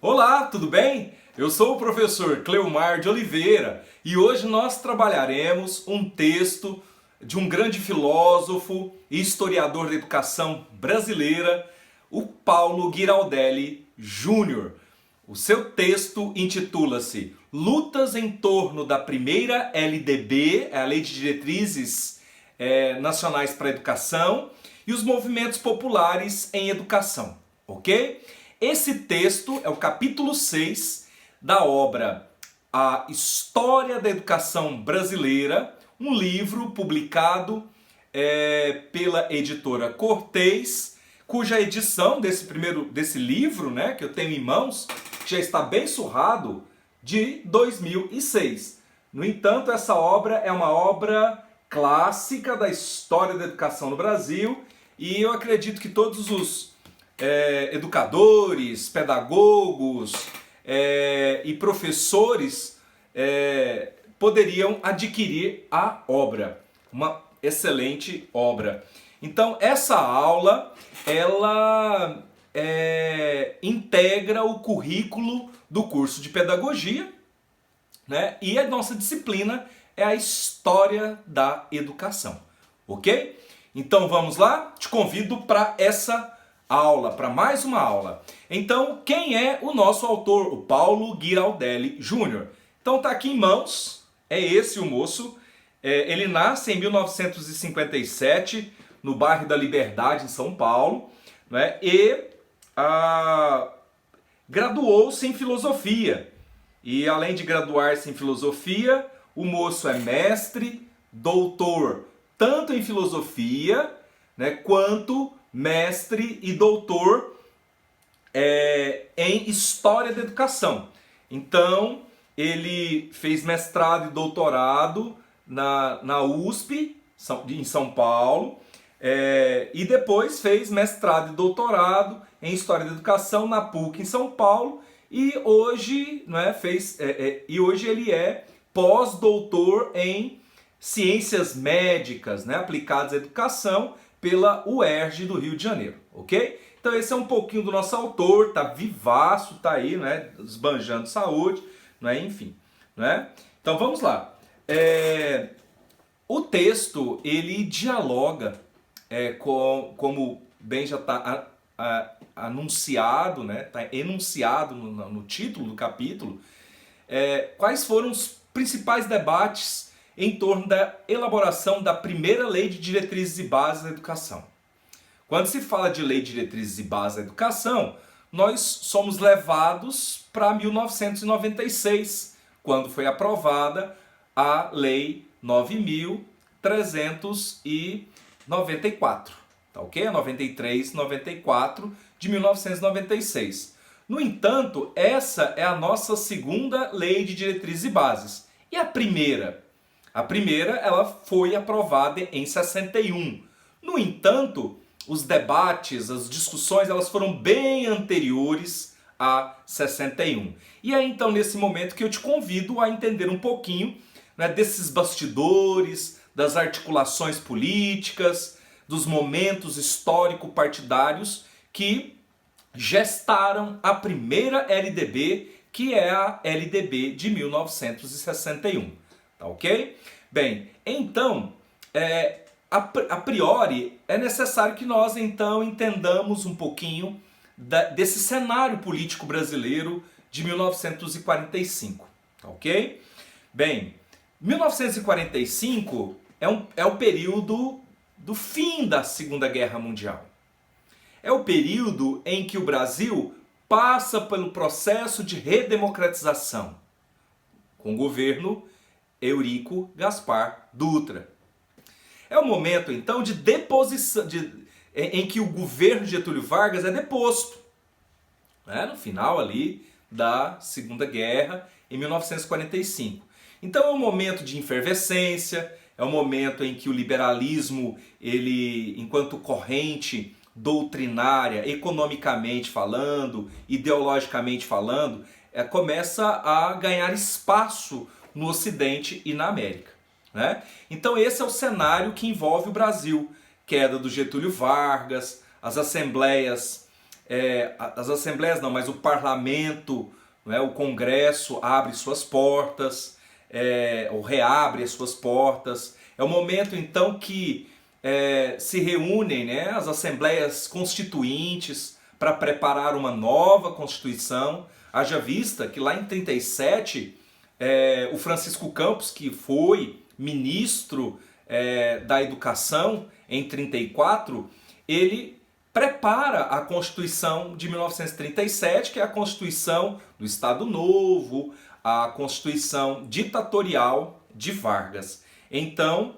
Olá, tudo bem? Eu sou o professor Cleomar de Oliveira e hoje nós trabalharemos um texto de um grande filósofo e historiador da educação brasileira, o Paulo Giraldelli Júnior. O seu texto intitula-se Lutas em torno da primeira LDB, a Lei de Diretrizes Nacionais para a Educação, e os movimentos populares em educação, ok? Esse texto é o capítulo 6 da obra A História da Educação Brasileira, um livro publicado pela editora Cortez, cuja edição desse livro, né, que eu tenho em mãos, já está bem surrado, de 2006. No entanto, essa obra é uma obra clássica da história da educação no Brasil e eu acredito que todos os educadores, pedagogos e professores poderiam adquirir a obra, uma excelente obra. Então essa aula ela integra o currículo do curso de pedagogia, né? E a nossa disciplina é a história da educação, ok? Então vamos lá, te convido para essa aula, para mais uma aula. Então, quem é o nosso autor? O Paulo Giraldelli Júnior. Então tá aqui em mãos, é esse o moço. Ele nasce em 1957, no bairro da Liberdade, em São Paulo, né? E graduou-se em filosofia. E além de graduar-se em filosofia, o moço é mestre, doutor, tanto em filosofia, né, quanto mestre e doutor em História da Educação. Então, ele fez mestrado e doutorado na USP, em São Paulo, e depois fez mestrado e doutorado em História da Educação na PUC em São Paulo, e hoje, né, hoje ele é pós-doutor em Ciências Médicas, né, aplicadas à educação, pela UERJ do Rio de Janeiro, ok? Então esse é um pouquinho do nosso autor, tá vivaço, tá aí, né, esbanjando saúde, né, enfim, né? Então vamos lá. O texto, ele dialoga como bem já está anunciado, né, tá enunciado no título do capítulo, quais foram os principais debates em torno da elaboração da primeira Lei de Diretrizes e Bases da Educação. Quando se fala de Lei de Diretrizes e Bases da Educação, nós somos levados para 1996, quando foi aprovada a Lei 9.394, tá ok? A 93/94 de 1996. No entanto, essa é a nossa segunda Lei de Diretrizes e Bases. E a primeira? A primeira ela foi aprovada em 61. No entanto, os debates, as discussões, elas foram bem anteriores a 61. E é então nesse momento que eu te convido a entender um pouquinho, né, desses bastidores, das articulações políticas, dos momentos histórico-partidários que gestaram a primeira LDB, que é a LDB de 1961. Tá ok? Bem, então, a priori, é necessário que nós então entendamos um pouquinho desse cenário político brasileiro de 1945. Tá ok? Bem, 1945 é o período do fim da Segunda Guerra Mundial. É o período em que o Brasil passa pelo processo de redemocratização, com o governo Eurico Gaspar Dutra. É o momento, então, de deposição, em que o governo de Getúlio Vargas é deposto, né, no final ali da Segunda Guerra, em 1945. Então é um momento de efervescência, é um momento em que o liberalismo, ele, enquanto corrente doutrinária, economicamente falando, ideologicamente falando, começa a ganhar espaço no Ocidente e na América, né? Então esse é o cenário que envolve o Brasil. Queda do Getúlio Vargas, as assembleias as assembleias não, mas o parlamento, né, o Congresso abre suas portas, ou reabre as suas portas. É o momento então que se reúnem, né, as assembleias constituintes para preparar uma nova Constituição. Haja vista que lá em 37, o Francisco Campos, que foi ministro da Educação em 34, ele prepara a Constituição de 1937, que é a Constituição do Estado Novo, a Constituição ditatorial de Vargas. Então,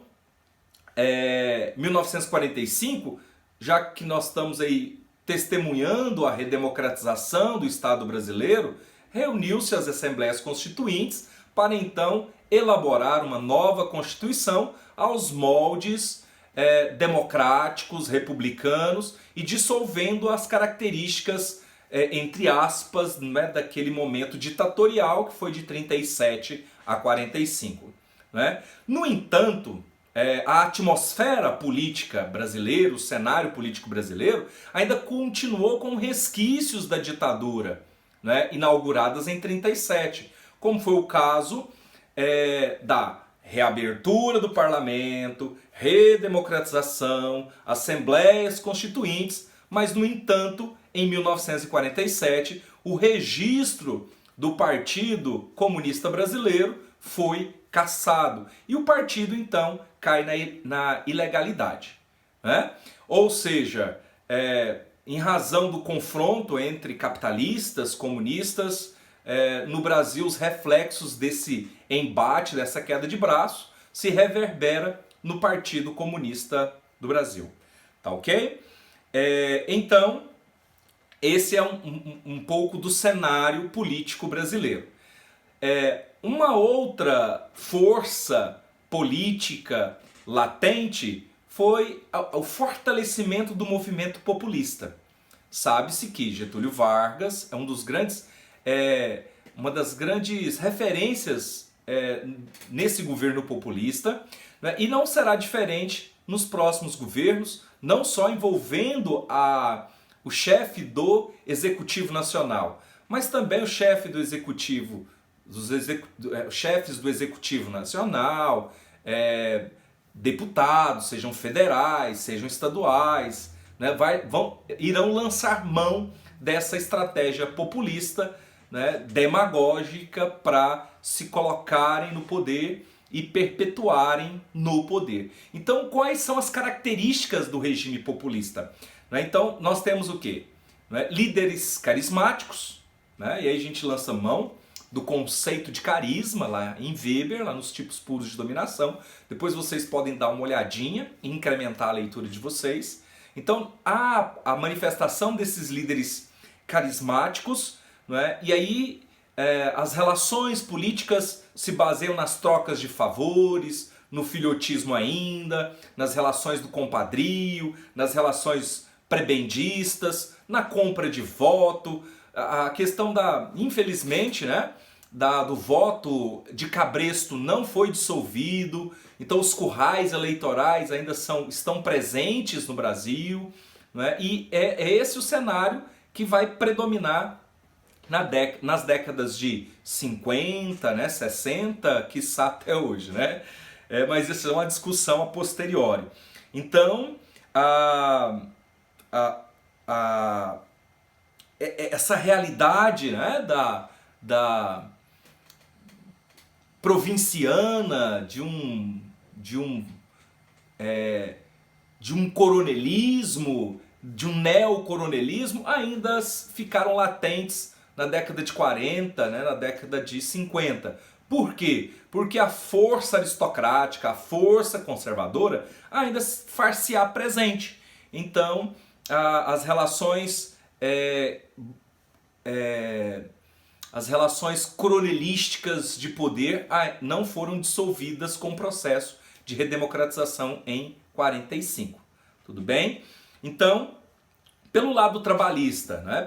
1945, já que nós estamos aí testemunhando a redemocratização do Estado brasileiro, reuniu-se as Assembleias Constituintes para então elaborar uma nova Constituição aos moldes democráticos, republicanos, e dissolvendo as características, entre aspas, né, daquele momento ditatorial que foi de 37 a 45. Né? No entanto, a atmosfera política brasileira, o cenário político brasileiro, ainda continuou com resquícios da ditadura, né, inauguradas em 37, como foi o caso da reabertura do parlamento, redemocratização, assembleias constituintes, mas, no entanto, em 1947, o registro do Partido Comunista Brasileiro foi cassado e o partido, então, cai na ilegalidade. Né? Ou seja, em razão do confronto entre capitalistas, comunistas, no Brasil os reflexos desse embate, dessa queda de braço, se reverbera no Partido Comunista do Brasil. Tá ok? Então, esse é um pouco do cenário político brasileiro. Uma outra força política latente foi o fortalecimento do movimento populista. Sabe-se que Getúlio Vargas é uma das grandes referências nesse governo populista, né? E não será diferente nos próximos governos, não só envolvendo o chefe do Executivo Nacional, mas também o chefe do Executivo, chefes do Executivo Nacional, deputados, sejam federais, sejam estaduais, né, irão lançar mão dessa estratégia populista, né, demagógica, para se colocarem no poder e perpetuarem no poder. Então, quais são as características do regime populista? Então, nós temos o quê? Líderes carismáticos, né? E aí a gente lança mão do conceito de carisma lá em Weber, lá nos tipos puros de dominação. Depois vocês podem dar uma olhadinha e incrementar a leitura de vocês. Então, a manifestação desses líderes carismáticos, né? E aí as relações políticas se baseiam nas trocas de favores, no filhotismo ainda, nas relações do compadrio, nas relações prebendistas, na compra de voto, a questão infelizmente, né, do voto de cabresto não foi dissolvido, então os currais eleitorais ainda estão presentes no Brasil, né, e é esse o cenário que vai predominar nas décadas de 50, né, 60, quiçá até hoje, né? Mas isso é uma discussão a posteriori. Então, essa realidade, né, da provinciana, de um coronelismo, de um neocoronelismo, ainda ficaram latentes na década de 40, né, na década de 50. Por quê? Porque a força aristocrática, a força conservadora ainda far-se-á presente. Então, as relações coronelísticas de poder não foram dissolvidas com o processo de redemocratização em 45. Tudo bem? Então, pelo lado trabalhista, né?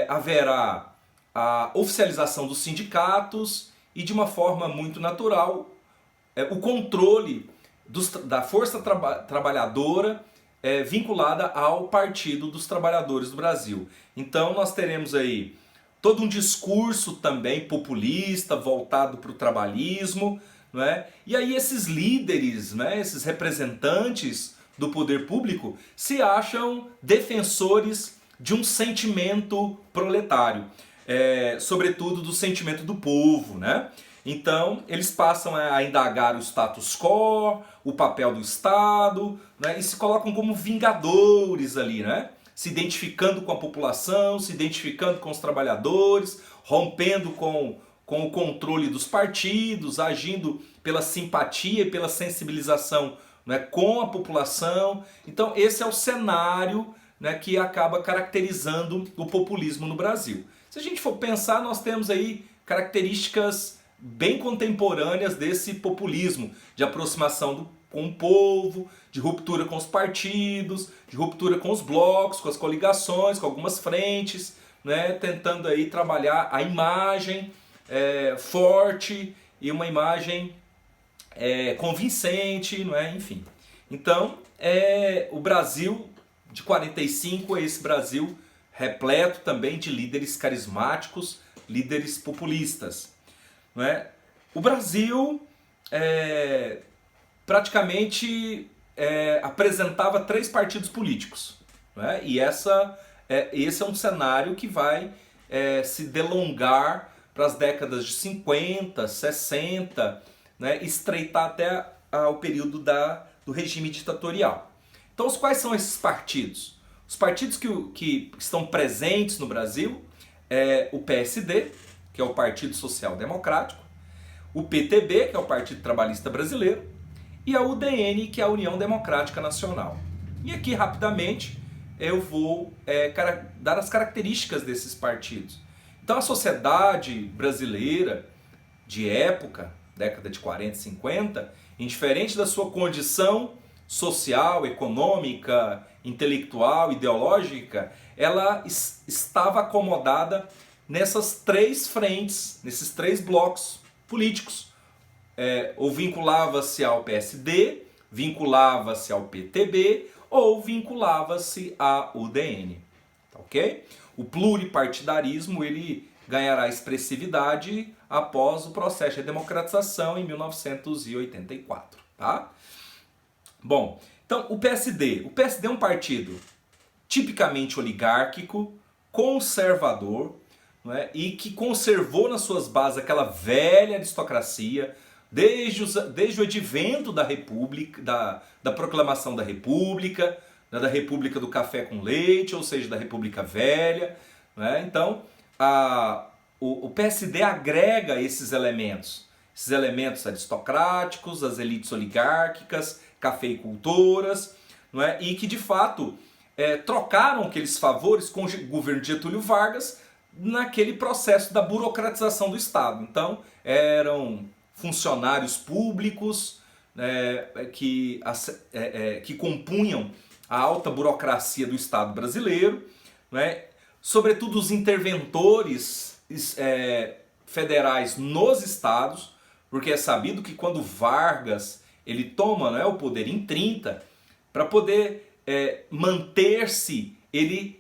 Haverá a oficialização dos sindicatos e, de uma forma muito natural, o controle da força trabalhadora vinculada ao Partido dos Trabalhadores do Brasil. Então nós teremos aí todo um discurso também populista, voltado para o trabalhismo, não é? E aí esses líderes, né, esses representantes do poder público se acham defensores de um sentimento proletário, sobretudo do sentimento do povo, né? Então eles passam a indagar o status quo, o papel do Estado, né, e se colocam como vingadores ali, né? Se identificando com a população, se identificando com os trabalhadores, rompendo com o controle dos partidos, agindo pela simpatia e pela sensibilização, né, com a população. Então esse é o cenário, né, que acaba caracterizando o populismo no Brasil. Se a gente for pensar, nós temos aí características bem contemporâneas desse populismo, de aproximação com o povo, de ruptura com os partidos, de ruptura com os blocos, com as coligações, com algumas frentes, né, tentando aí trabalhar a imagem forte e uma imagem convincente, não é? Enfim. Então, o Brasil de 45 é esse Brasil repleto também de líderes carismáticos, líderes populistas, não é? O Brasil praticamente apresentava 3 partidos políticos, não é? E esse é um cenário que vai se delongar para as décadas de 50, 60, né, estreitar até o período do regime ditatorial. Então, quais são esses partidos? Os partidos que estão presentes no Brasil é o PSD, que é o Partido Social Democrático, o PTB, que é o Partido Trabalhista Brasileiro, e a UDN, que é a União Democrática Nacional. E aqui, rapidamente, eu vou dar as características desses partidos. Então, a sociedade brasileira de época, década de 40 e 50, indiferente da sua condição social, econômica, intelectual, ideológica, ela estava acomodada nessas 3 frentes, nesses 3 blocos políticos. Ou vinculava-se ao PSD, vinculava-se ao PTB ou vinculava-se à UDN. Tá, ok? O pluripartidarismo ele ganhará expressividade após o processo de democratização em 1984. Tá? Bom, então o PSD é um partido tipicamente oligárquico, conservador, não é? E que conservou nas suas bases aquela velha aristocracia desde o advento da República, da proclamação da República, né, da República do Café com Leite, ou seja, da República Velha. Né? Então, o PSD agrega esses elementos aristocráticos, as elites oligárquicas, cafeicultoras, não é? E que de fato trocaram aqueles favores com o governo de Getúlio Vargas naquele processo da burocratização do Estado. Então, eram funcionários públicos que compunham a alta burocracia do Estado brasileiro, né? Sobretudo os interventores federais nos estados, porque é sabido que quando Vargas ele toma, né, o poder em 30, para poder manter-se, ele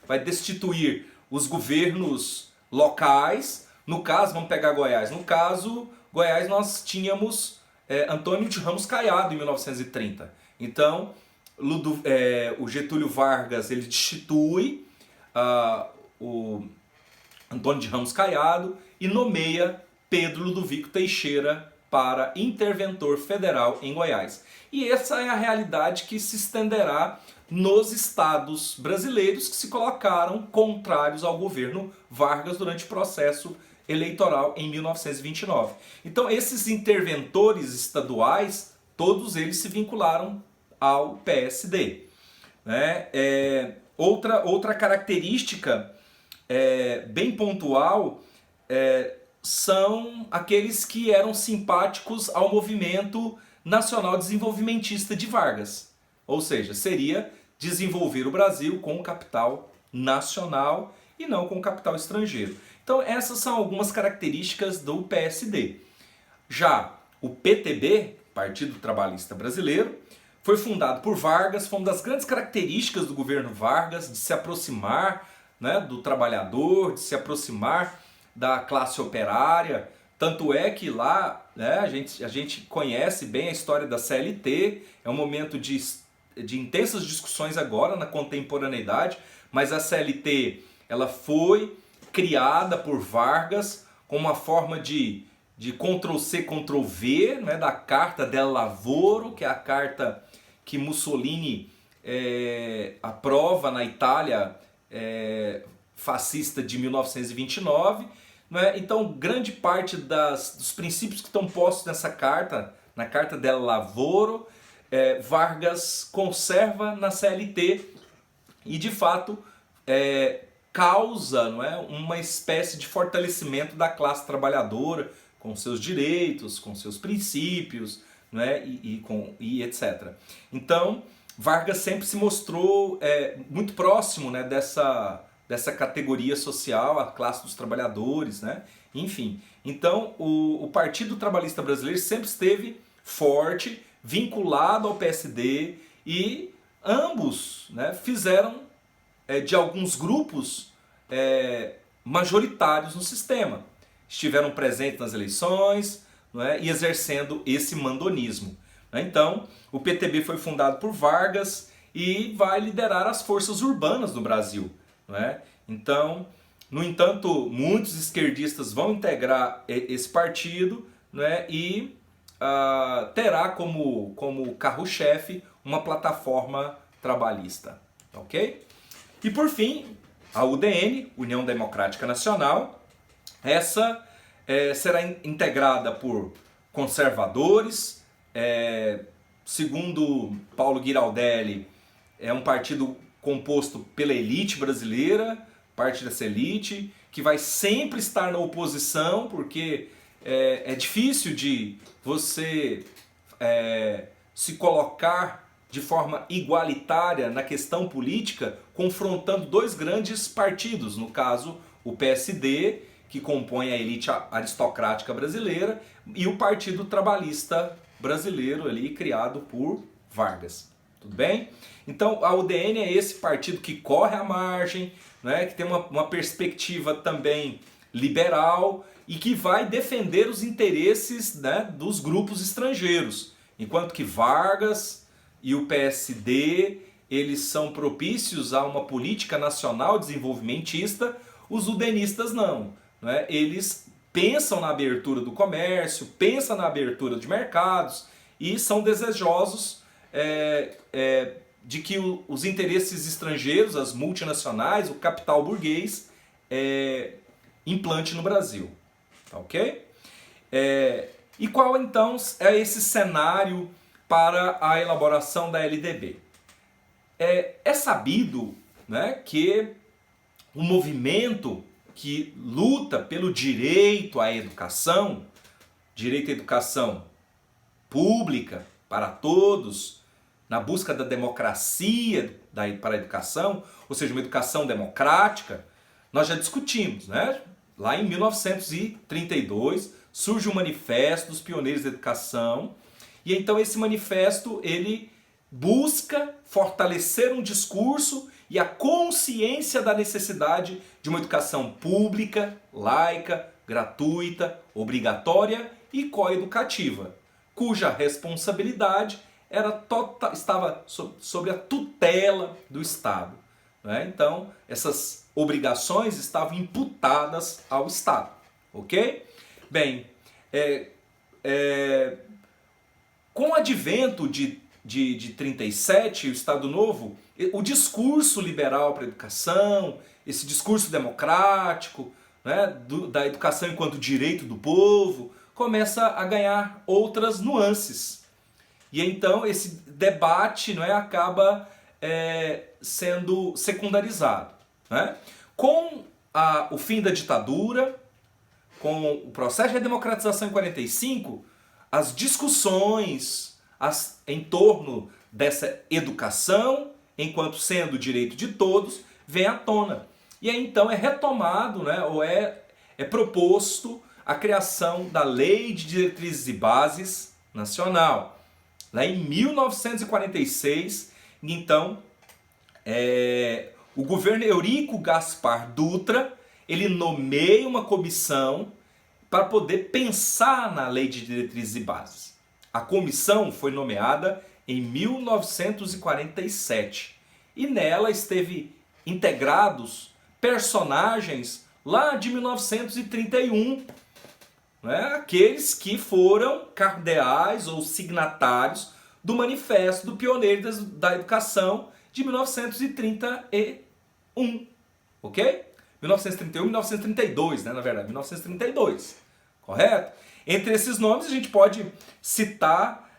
vai destituir os governos locais. No caso, vamos pegar Goiás. No caso, Goiás nós tínhamos Antônio de Ramos Caiado em 1930. Então, o Getúlio Vargas ele destitui o Antônio de Ramos Caiado e nomeia Pedro Ludovico Teixeira para interventor federal em Goiás. E essa é a realidade que se estenderá nos estados brasileiros que se colocaram contrários ao governo Vargas durante o processo eleitoral em 1929. Então esses interventores estaduais, todos eles se vincularam ao PSD. Né? Outra característica bem pontual são aqueles que eram simpáticos ao movimento nacional desenvolvimentista de Vargas. Ou seja, seria desenvolver o Brasil com capital nacional e não com capital estrangeiro. Então essas são algumas características do PSD. Já o PTB, Partido Trabalhista Brasileiro, foi fundado por Vargas, foi uma das grandes características do governo Vargas de se aproximar, né, do trabalhador, de se aproximar da classe operária. Tanto é que lá, né, a gente conhece bem a história da CLT, é um momento de intensas discussões agora na contemporaneidade, mas a CLT ela foi criada por Vargas como uma forma de Ctrl-C, Ctrl-V, né, da Carta del Lavoro, que é a carta que Mussolini aprova na Itália fascista de 1929. Né? Então, grande parte dos princípios que estão postos nessa carta, na Carta del Lavoro, Vargas conserva na CLT e, de fato, causa, não é, uma espécie de fortalecimento da classe trabalhadora, com seus direitos, com seus princípios, né, e etc. Então, Vargas sempre se mostrou muito próximo, né, dessa categoria social, a classe dos trabalhadores, né? Enfim. Então, o Partido Trabalhista Brasileiro sempre esteve forte, vinculado ao PSD, e ambos, né, fizeram de alguns grupos majoritários no sistema. Estiveram presentes nas eleições, não é, e exercendo esse mandonismo. Né? Então, o PTB foi fundado por Vargas e vai liderar as forças urbanas do Brasil. Não é? Então, no entanto, muitos esquerdistas vão integrar esse partido, não é? E terá como carro-chefe uma plataforma trabalhista. Ok? E por fim, a UDN, União Democrática Nacional, essa será integrada por conservadores. Segundo Paulo Giraldelli, é um partido composto pela elite brasileira, parte dessa elite, que vai sempre estar na oposição, porque é difícil de você se colocar de forma igualitária na questão política, confrontando dois grandes partidos, no caso o PSD, que compõe a elite aristocrática brasileira, e o Partido Trabalhista Brasileiro, ali, criado por Vargas. Tudo bem? Então a UDN é esse partido que corre à margem, né, que tem uma perspectiva também liberal e que vai defender os interesses, né, dos grupos estrangeiros. Enquanto que Vargas e o PSD, eles são propícios a uma política nacional desenvolvimentista, os udenistas não. Né? Eles pensam na abertura do comércio, pensam na abertura de mercados e são desejosos de que os interesses estrangeiros, as multinacionais, o capital burguês, implante no Brasil. Ok? E qual então é esse cenário para a elaboração da LDB? É sabido, né, que o movimento que luta pelo direito à educação pública para todos, na busca da democracia para a educação, ou seja, uma educação democrática, nós já discutimos, né? Lá em 1932 surge o Manifesto dos Pioneiros da Educação, e então esse manifesto ele busca fortalecer um discurso e a consciência da necessidade de uma educação pública, laica, gratuita, obrigatória e coeducativa, cuja responsabilidade estava sobre a tutela do Estado. Né? Então, essas obrigações estavam imputadas ao Estado. Ok? Bem, com o advento de 37, o Estado Novo, o discurso liberal para a educação, esse discurso democrático, né, da educação enquanto direito do povo, começa a ganhar outras nuances. E então esse debate, não é, acaba sendo secundarizado. Né? Com o fim da ditadura, com o processo de democratização em 45, as discussões em torno dessa educação, enquanto sendo direito de todos, vem à tona. E aí então é retomado, né, ou é proposto a criação da Lei de Diretrizes e Bases nacional. Lá em 1946, então, o governo Eurico Gaspar Dutra, ele nomeia uma comissão para poder pensar na Lei de Diretrizes e Bases. A comissão foi nomeada em 1947 e nela esteve integrados personagens lá de 1931, né? Aqueles que foram cardeais ou signatários do Manifesto do Pioneiro da Educação de 1931, ok? 1931 e 1932, né, na verdade, 1932, correto? Entre esses nomes a gente pode citar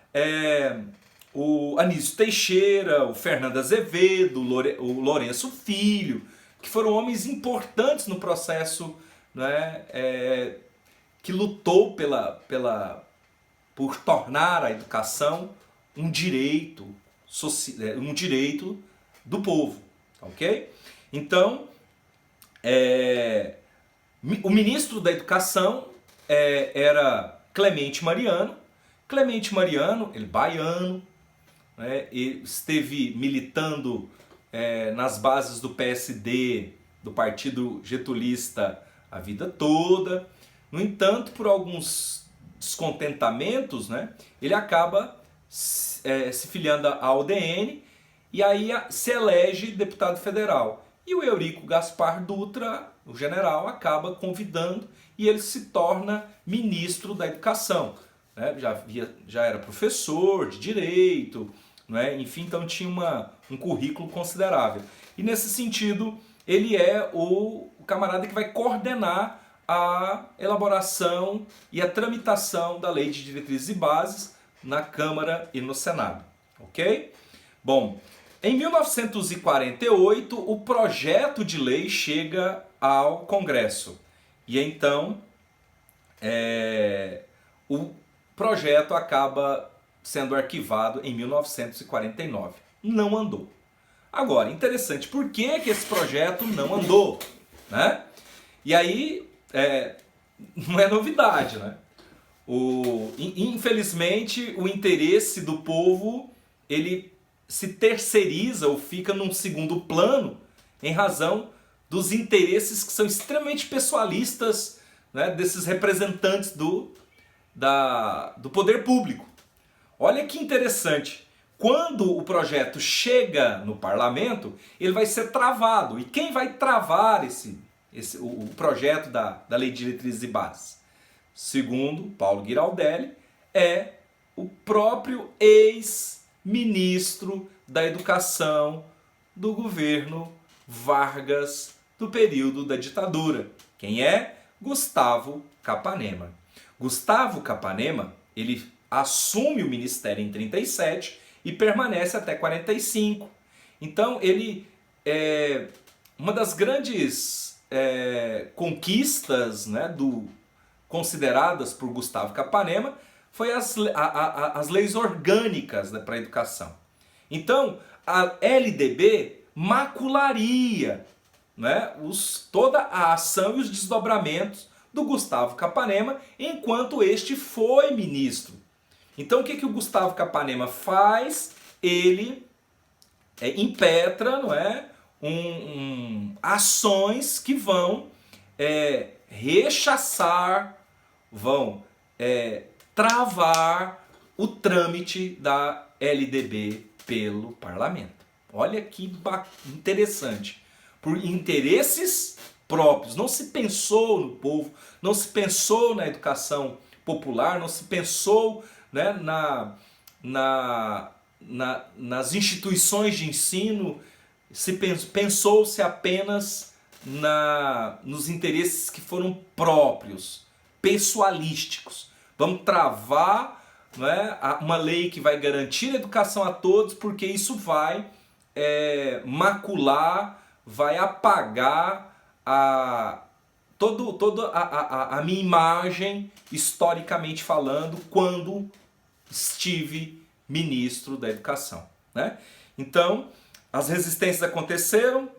o Anísio Teixeira, o Fernando Azevedo, o Lourenço Filho, que foram homens importantes no processo, né, que lutou por tornar a educação um direito do povo, ok? Então, o ministro da Educação era Clemente Mariano. Clemente Mariano, ele baiano, né, ele esteve militando nas bases do PSD, do Partido Getulista, a vida toda. No entanto, por alguns descontentamentos, né, ele acaba se filiando à UDN e aí se elege deputado federal. E o Eurico Gaspar Dutra, o general, acaba convidando e ele se torna ministro da Educação. Né? Já era professor de direito, né? Enfim, então tinha um currículo considerável. E nesse sentido, ele é o camarada que vai coordenar a elaboração e a tramitação da Lei de Diretrizes e Bases na Câmara e no Senado. Ok? Bom, em 1948, o projeto de lei chega ao Congresso. E então, o projeto acaba sendo arquivado em 1949. Não andou. Agora, interessante, por que esse projeto não andou? Né? E aí, não é novidade, né? Infelizmente, o interesse do povo, ele se terceiriza ou fica num segundo plano em razão dos interesses que são extremamente pessoalistas, né, desses representantes do poder público. Olha que interessante. Quando o projeto chega no parlamento, ele vai ser travado. E quem vai travar o projeto da Lei de Diretrizes e Bases? Segundo Paulo Giraldelli, é o próprio ex-ministro da Educação do governo Vargas do período da ditadura. Quem é? Gustavo Capanema. Gustavo Capanema, ele assume o ministério em 37 e permanece até 45. Então ele uma das grandes conquistas, né, consideradas por Gustavo Capanema foi as leis orgânicas, né, para a educação. Então a LDB macularia, né, toda a ação e os desdobramentos do Gustavo Capanema enquanto este foi ministro. Então o que o Gustavo Capanema faz? Ele impetra, não é, ações que vão rechaçar, vão travar o trâmite da LDB pelo parlamento. Olha que interessante. Por interesses próprios. Não se pensou no povo, não se pensou na educação popular, não se pensou, né, nas instituições de ensino, pensou-se apenas nos interesses que foram próprios, pessoalísticos. Vamos travar, né, uma lei que vai garantir a educação a todos, porque isso vai macular, vai apagar toda a minha imagem, historicamente falando, quando estive ministro da Educação. Né? Então, as resistências aconteceram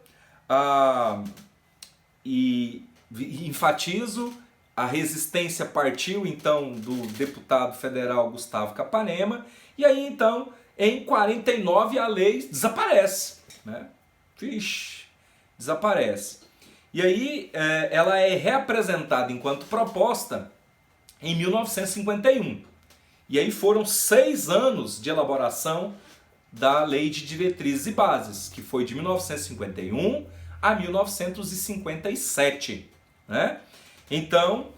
e enfatizo, a resistência partiu então do deputado federal Gustavo Capanema, e aí então em 49 a lei desaparece, né? Vixe, desaparece. E aí ela é reapresentada enquanto proposta em 1951. E aí foram 6 anos de elaboração da Lei de Diretrizes e Bases, que foi de 1951 a 1957, né? Então,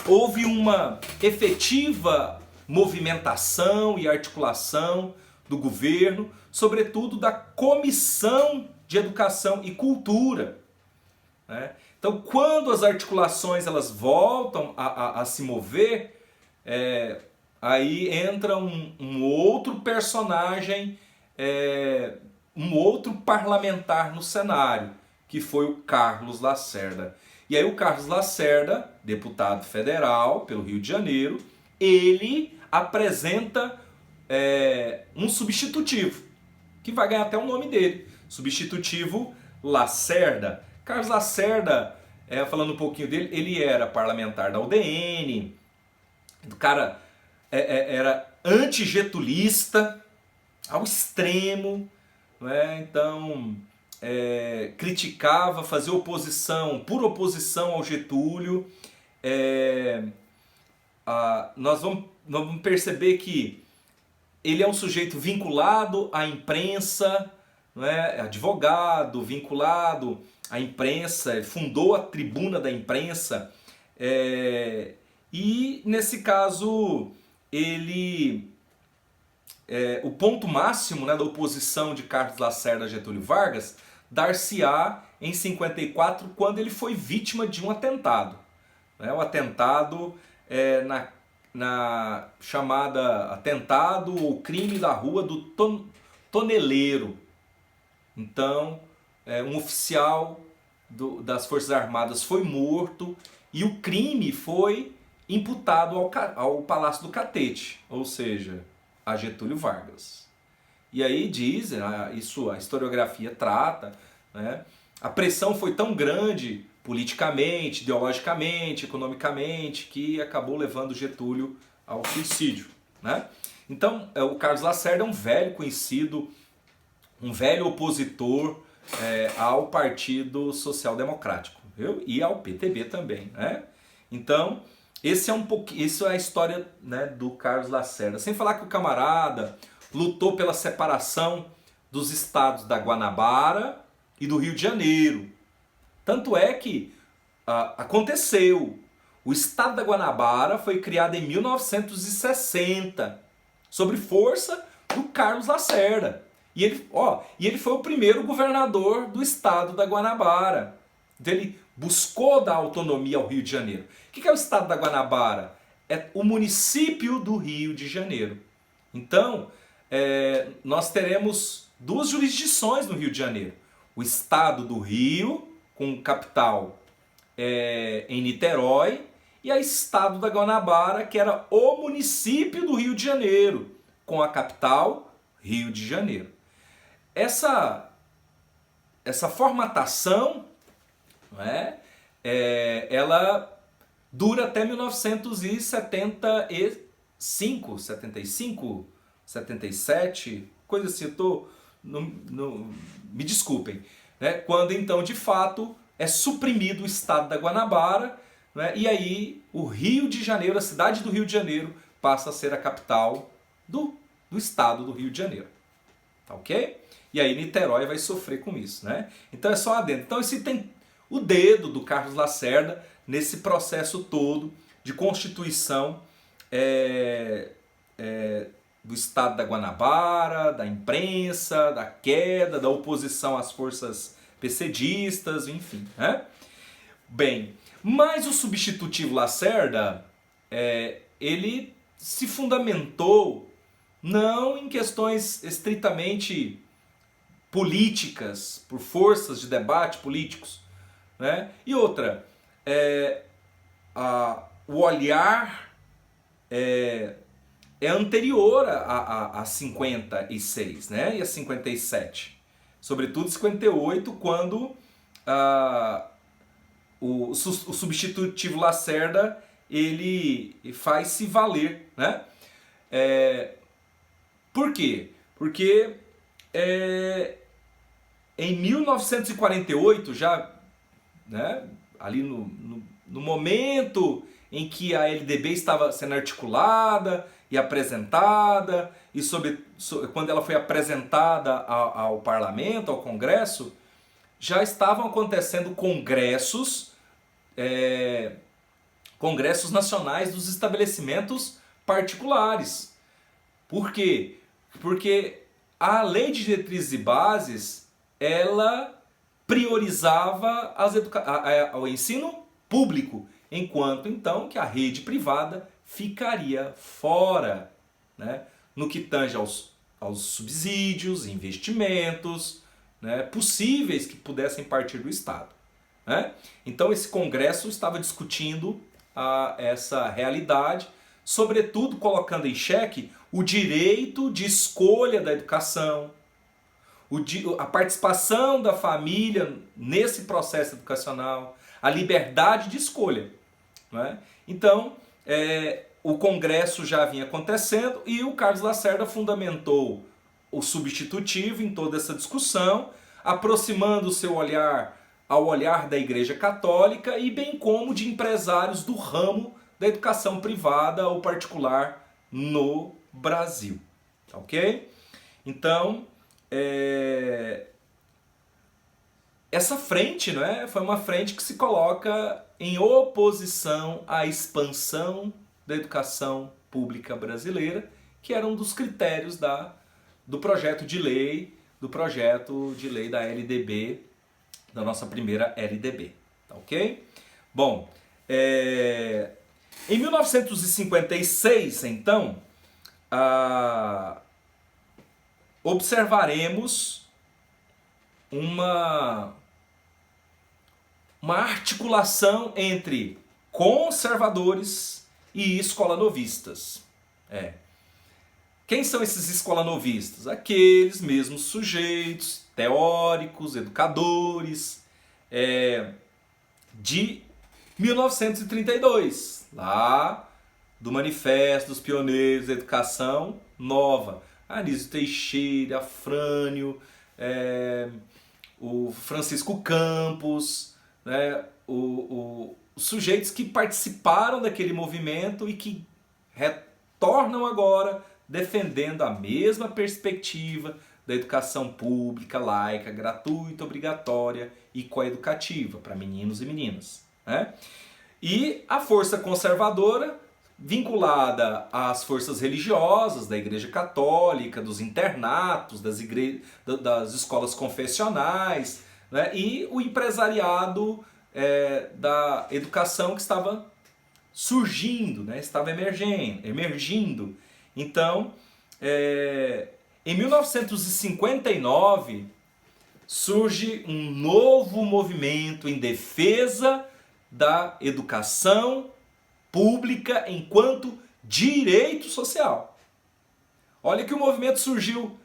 houve uma efetiva movimentação e articulação do governo, sobretudo da Comissão de Educação e Cultura, né? Então, quando as articulações elas voltam a se mover, aí entra um outro personagem, um outro parlamentar no cenário, que foi o Carlos Lacerda. E aí o Carlos Lacerda, deputado federal pelo Rio de Janeiro, ele apresenta um substitutivo, que vai ganhar até o nome dele, substitutivo Lacerda. Carlos Lacerda, falando um pouquinho dele, ele era parlamentar da UDN, o cara era antigetulista ao extremo, né? Então criticava, fazia oposição, pura oposição ao Getúlio. Nós vamos perceber que ele é um sujeito vinculado à imprensa, né? Advogado, vinculado à imprensa, fundou a Tribuna da Imprensa, e nesse caso o ponto máximo, né, da oposição de Carlos Lacerda a Getúlio Vargas dar-se-á em 54, quando ele foi vítima de um atentado, né? O atentado na chamada atentado ou crime da Rua do Toneleiro. Então, um oficial das Forças Armadas foi morto e o crime foi imputado ao Palácio do Catete, ou seja, a Getúlio Vargas. E aí dizem, isso a historiografia trata, né? A pressão foi tão grande politicamente, ideologicamente, economicamente, que acabou levando Getúlio ao suicídio, né? Então, o Carlos Lacerda é um velho conhecido, um velho opositor ao Partido Social Democrático, viu? E ao PTB também, né? Então, isso é a história, né, do Carlos Lacerda. Sem falar que o camarada lutou pela separação dos estados da Guanabara e do Rio de Janeiro. Tanto é que aconteceu. O estado da Guanabara foi criado em 1960, sob força do Carlos Lacerda. E ele foi o primeiro governador do estado da Guanabara. Ele buscou dar autonomia ao Rio de Janeiro. O que é o estado da Guanabara? É o município do Rio de Janeiro. Então, nós teremos duas jurisdições no Rio de Janeiro. O estado do Rio, com capital em Niterói, e o estado da Guanabara, que era o município do Rio de Janeiro, com a capital Rio de Janeiro. Essa formatação, né, ela dura até 1975, 75, 77, coisa assim, me desculpem, né, quando então de fato é suprimido o estado da Guanabara, né, e aí o Rio de Janeiro, a cidade do Rio de Janeiro, passa a ser a capital do estado do Rio de Janeiro. Tá ok? E aí Niterói vai sofrer com isso, né? Então é só adentro. Então esse tem o dedo do Carlos Lacerda nesse processo todo de constituição do estado da Guanabara, da imprensa, da queda, da oposição às forças PCDistas, enfim, né? Bem, mas o substitutivo Lacerda, ele se fundamentou não em questões estritamente políticas, por forças de debate políticos, né? E outra, o olhar é anterior a 56, né? E a 57. Sobretudo 58, quando o substitutivo Lacerda, ele faz se valer, né? Por quê? Porque em 1948, já, né, ali no momento em que a LDB estava sendo articulada e apresentada, e quando ela foi apresentada ao parlamento, ao Congresso, já estavam acontecendo congressos nacionais dos estabelecimentos particulares. Por quê? Porque a Lei de Diretrizes e Bases, ela priorizava o ensino público, enquanto então que a rede privada ficaria fora, né? No que tange aos subsídios, investimentos, né, possíveis que pudessem partir do Estado, né? Então esse congresso estava discutindo essa realidade, sobretudo colocando em xeque o direito de escolha da educação, a participação da família nesse processo educacional, a liberdade de escolha, né? Então, o Congresso já vinha acontecendo e o Carlos Lacerda fundamentou o substitutivo em toda essa discussão, aproximando o seu olhar ao olhar da Igreja Católica e bem como de empresários do ramo da educação privada ou particular no Brasil. Ok? Então, essa frente, né, foi uma frente que se coloca em oposição à expansão da educação pública brasileira, que era um dos critérios do projeto de lei da LDB, da nossa primeira LDB. Tá ok? Bom, em 1956, então, observaremos uma articulação entre conservadores e escolanovistas. Quem são esses escolanovistas? Aqueles mesmos sujeitos, teóricos, educadores, de 1932, lá do Manifesto dos Pioneiros da Educação Nova. Anísio Teixeira, Afrânio, o Francisco Campos, né, os sujeitos que participaram daquele movimento e que retornam agora defendendo a mesma perspectiva da educação pública, laica, gratuita, obrigatória e coeducativa para meninos e meninas, né? E a força conservadora, vinculada às forças religiosas da Igreja Católica, dos internatos, das escolas confessionais, né? E o empresariado da educação que estava surgindo, né? Estava emergindo. Então, em 1959, surge um novo movimento em defesa da educação pública enquanto direito social. Olha que o movimento surgiu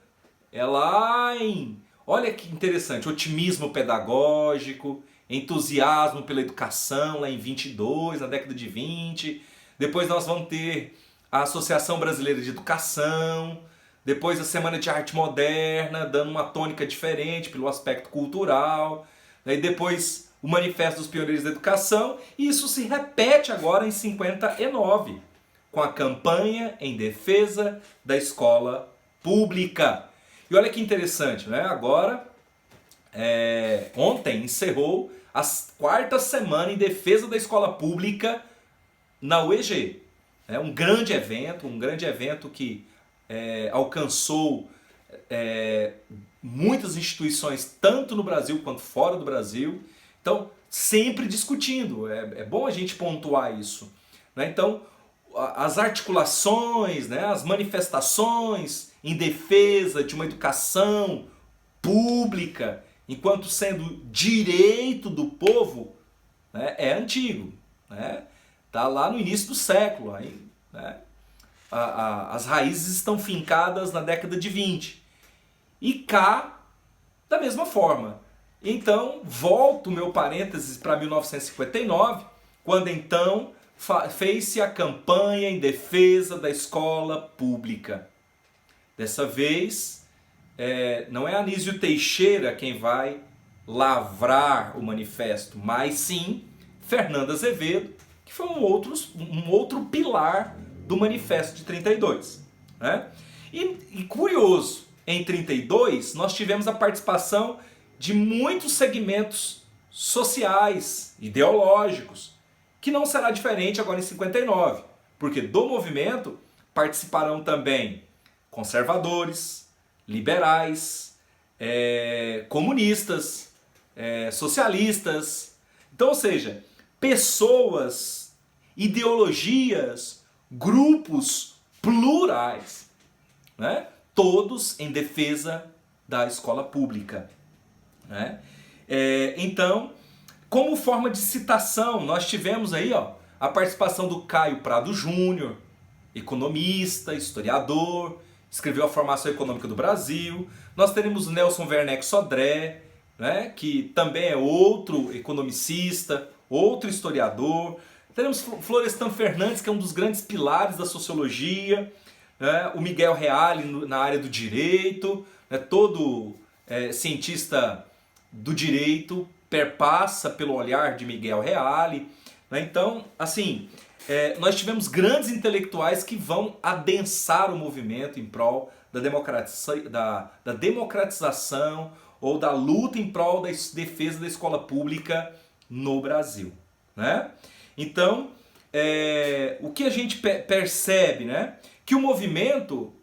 olha que interessante, otimismo pedagógico, entusiasmo pela educação lá em 22, na década de 20. Depois nós vamos ter a Associação Brasileira de Educação, depois a Semana de Arte Moderna, dando uma tônica diferente pelo aspecto cultural, e depois o Manifesto dos Pioneiros da Educação, e isso se repete agora em 59, com a campanha em defesa da escola pública. E olha que interessante, né? Agora, ontem encerrou a 4ª semana em defesa da escola pública na UEG. Um grande evento que alcançou muitas instituições, tanto no Brasil quanto fora do Brasil. Então, sempre discutindo, é bom a gente pontuar isso, né? Então, as articulações, né, as manifestações em defesa de uma educação pública, enquanto sendo direito do povo, né, é antigo, né? Tá lá no início do século, aí, né? As raízes estão fincadas na década de 20. E cá, da mesma forma, Então, volto o meu parênteses para 1959, quando então fez-se a campanha em defesa da escola pública. Dessa vez, não é Anísio Teixeira quem vai lavrar o manifesto, mas sim Fernando Azevedo, que foi um outro pilar do manifesto de 32. Né? E curioso, em 32 nós tivemos a participação de muitos segmentos sociais, ideológicos, que não será diferente agora em 59, porque do movimento participarão também conservadores, liberais, comunistas, socialistas. Então, ou seja, pessoas, ideologias, grupos plurais, né? Todos em defesa da escola pública. Né? Então, como forma de citação, nós tivemos aí a participação do Caio Prado Júnior, economista, historiador, escreveu a Formação Econômica do Brasil. Nós teremos o Nelson Werneck Sodré, né, que também é outro economicista, outro historiador. Teremos Florestan Fernandes, que é um dos grandes pilares da sociologia, né, o Miguel Reale na área do direito, né, todo cientista do direito perpassa pelo olhar de Miguel Reale. Né? Então, assim, nós tivemos grandes intelectuais que vão adensar o movimento em prol da democratização ou da luta em prol da defesa da escola pública no Brasil. Né? Então, o que a gente percebe, né? Que o movimento,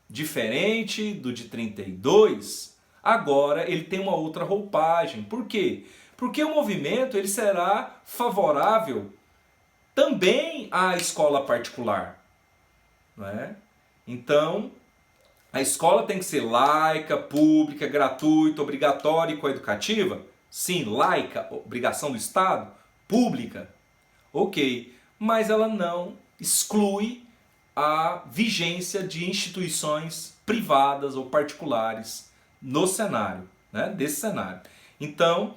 diferente do de 32, agora ele tem uma outra roupagem. Por quê? Porque o movimento ele será favorável também à escola particular. Não é? Então, a escola tem que ser laica, pública, gratuita, obrigatória e coeducativa? Sim, laica, obrigação do Estado, pública. Ok, mas ela não exclui a vigência de instituições privadas ou particulares no cenário, né, desse cenário. Então,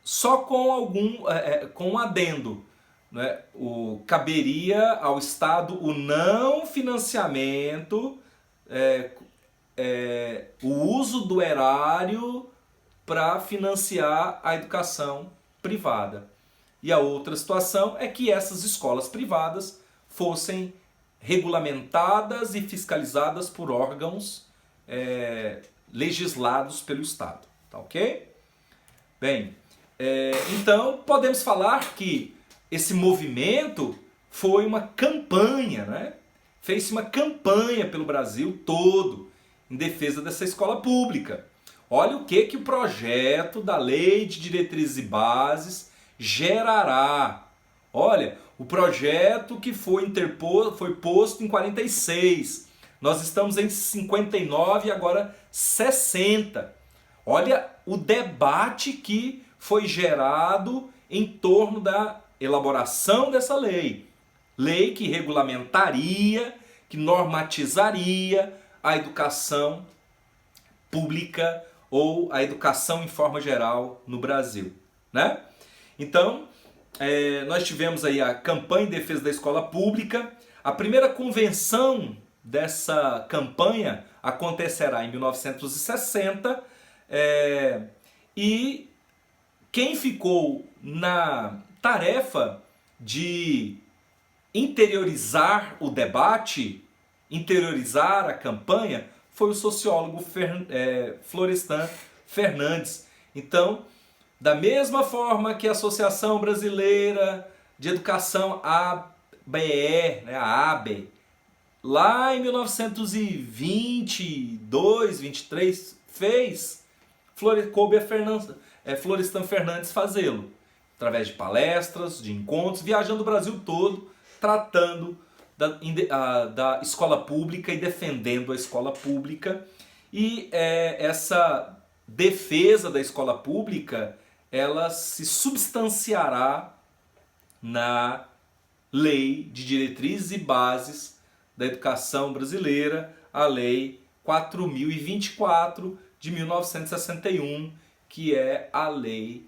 só com com um adendo, né, caberia ao Estado o não financiamento, o uso do erário para financiar a educação privada. E a outra situação é que essas escolas privadas fossem regulamentadas e fiscalizadas por órgãos legislados pelo Estado. Tá ok? Bem, então podemos falar que esse movimento foi uma campanha, né? Fez-se uma campanha pelo Brasil todo em defesa dessa escola pública. Olha o que o projeto da Lei de Diretrizes e Bases gerará. Olha, o projeto que foi posto em 46. Nós estamos em 59 e agora 60. Olha o debate que foi gerado em torno da elaboração dessa lei. Lei que regulamentaria, que normatizaria a educação pública ou a educação em forma geral no Brasil. Né? Então, nós tivemos aí a campanha em defesa da escola pública. A primeira convenção dessa campanha acontecerá em 1960 e quem ficou na tarefa de interiorizar o debate, interiorizar a campanha, foi o sociólogo Florestan Fernandes. Então, da mesma forma que a Associação Brasileira de Educação, ABE, né, a ABE, lá em 1922, 23, fez, coube a Florestan Fernandes fazê-lo, através de palestras, de encontros, viajando o Brasil todo, tratando da escola pública e defendendo a escola pública. E essa defesa da escola pública, ela se substanciará na Lei de Diretrizes e Bases da Educação Brasileira, a Lei 4.024, de 1961, que é a lei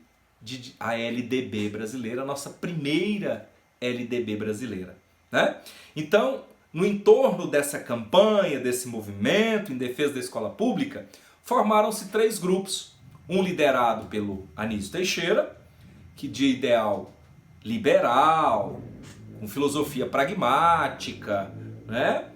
a LDB brasileira, a nossa primeira LDB brasileira, né? Então, no entorno dessa campanha, desse movimento em defesa da escola pública, formaram-se 3 grupos. Um liderado pelo Anísio Teixeira, que de ideal liberal, com filosofia pragmática, né?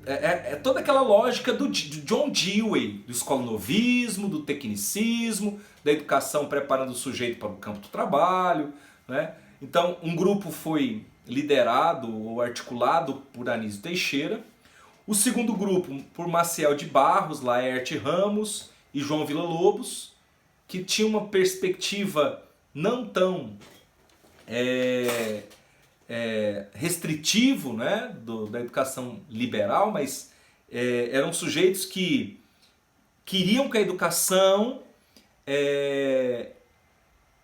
É toda aquela lógica do John Dewey, do escolanovismo, do tecnicismo, da educação preparando o sujeito para o campo do trabalho, né? Então, um grupo foi liderado ou articulado por Anísio Teixeira. O segundo grupo por Maciel de Barros, Laerte Ramos e João Villa-Lobos, que tinha uma perspectiva não tão restritivo, né, da educação liberal, mas eram sujeitos que queriam que a educação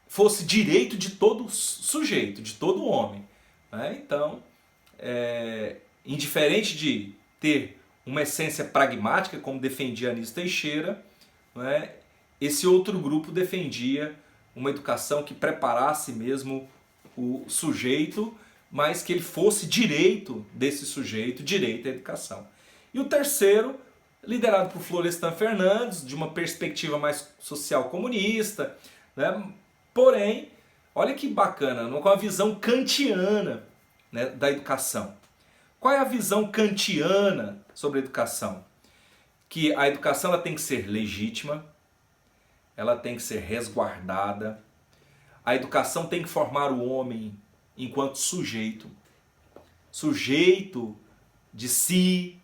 fosse direito de todo sujeito, de todo homem, né? Então, indiferente de ter uma essência pragmática, como defendia Anísio Teixeira, né, esse outro grupo defendia uma educação que preparasse mesmo o sujeito, mas que ele fosse direito desse sujeito, direito à educação. E o terceiro, liderado por Florestan Fernandes, de uma perspectiva mais social comunista, né? Porém, olha que bacana, com a visão kantiana, né, da educação. Qual é a visão kantiana sobre a educação? Que a educação ela tem que ser legítima, ela tem que ser resguardada, a educação tem que formar o homem enquanto sujeito de si,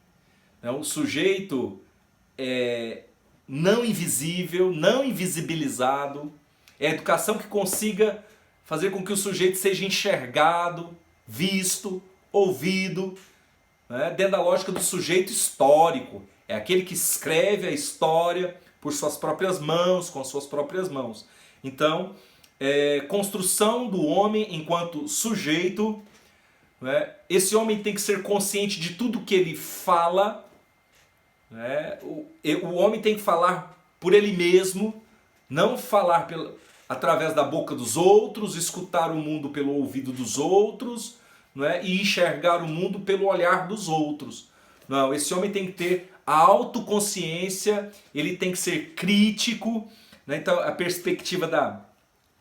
né? O sujeito não invisível, não invisibilizado. É a educação que consiga fazer com que o sujeito seja enxergado, visto, ouvido, né? Dentro da lógica do sujeito histórico. É aquele que escreve a história por suas próprias mãos, com suas próprias mãos. Então, construção do homem enquanto sujeito, né? Esse homem tem que ser consciente de tudo que ele fala, né? O homem tem que falar por ele mesmo, não falar através da boca dos outros, escutar o mundo pelo ouvido dos outros, né? E enxergar o mundo pelo olhar dos outros. Não, esse homem tem que ter a autoconsciência, ele tem que ser crítico, né? Então a perspectiva da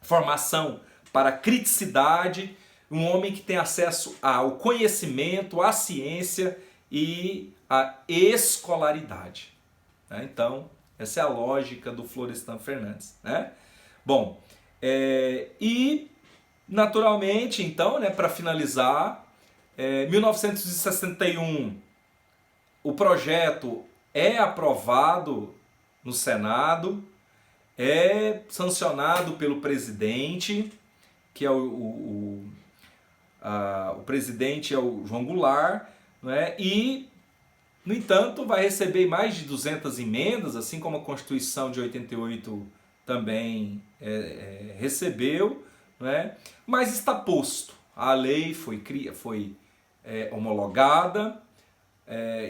formação para a criticidade, um homem que tem acesso ao conhecimento, à ciência e à escolaridade, né? Então essa é a lógica do Florestan Fernandes, né? Bom, e naturalmente então, né, para finalizar, 1961 o projeto é aprovado no Senado, é sancionado pelo presidente, que é o presidente é o João Goulart, né? E, no entanto, vai receber mais de 200 emendas, assim como a Constituição de 88 também recebeu, né? Mas está posto, a lei foi homologada.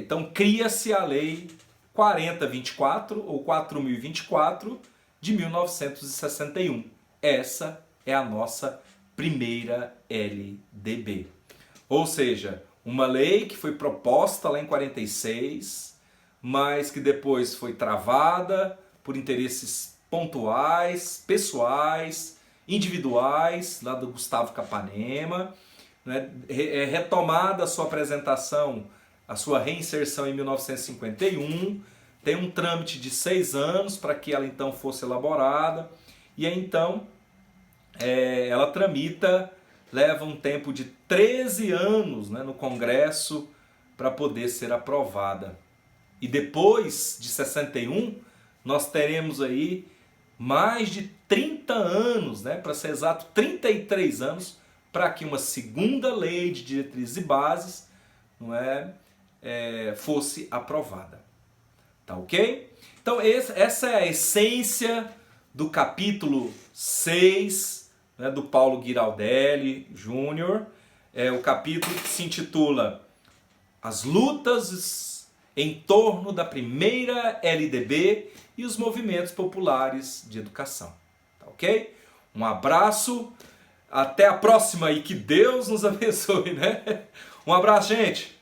Então cria-se a Lei 4024 ou 4024 de 1961. Essa é a nossa primeira LDB. Ou seja, uma lei que foi proposta lá em 46, mas que depois foi travada por interesses pontuais, pessoais, individuais, lá do Gustavo Capanema, né? Retomada a sua apresentação, a sua reinserção em 1951, tem um trâmite de 6 anos para que ela então fosse elaborada, e aí então ela tramita, leva um tempo de 13 anos, né, no Congresso para poder ser aprovada. E depois de 61, nós teremos aí mais de 30 anos, né, para ser exato, 33 anos, para que uma segunda lei de diretrizes e bases, não fosse aprovada. Tá ok? Então essa é a essência do capítulo 6, né, do Paulo Ghirardelli Júnior. É o capítulo que se intitula As lutas em torno da primeira LDB e os movimentos populares de educação. Tá ok? Um abraço, até a próxima e que Deus nos abençoe, né? Um abraço, gente!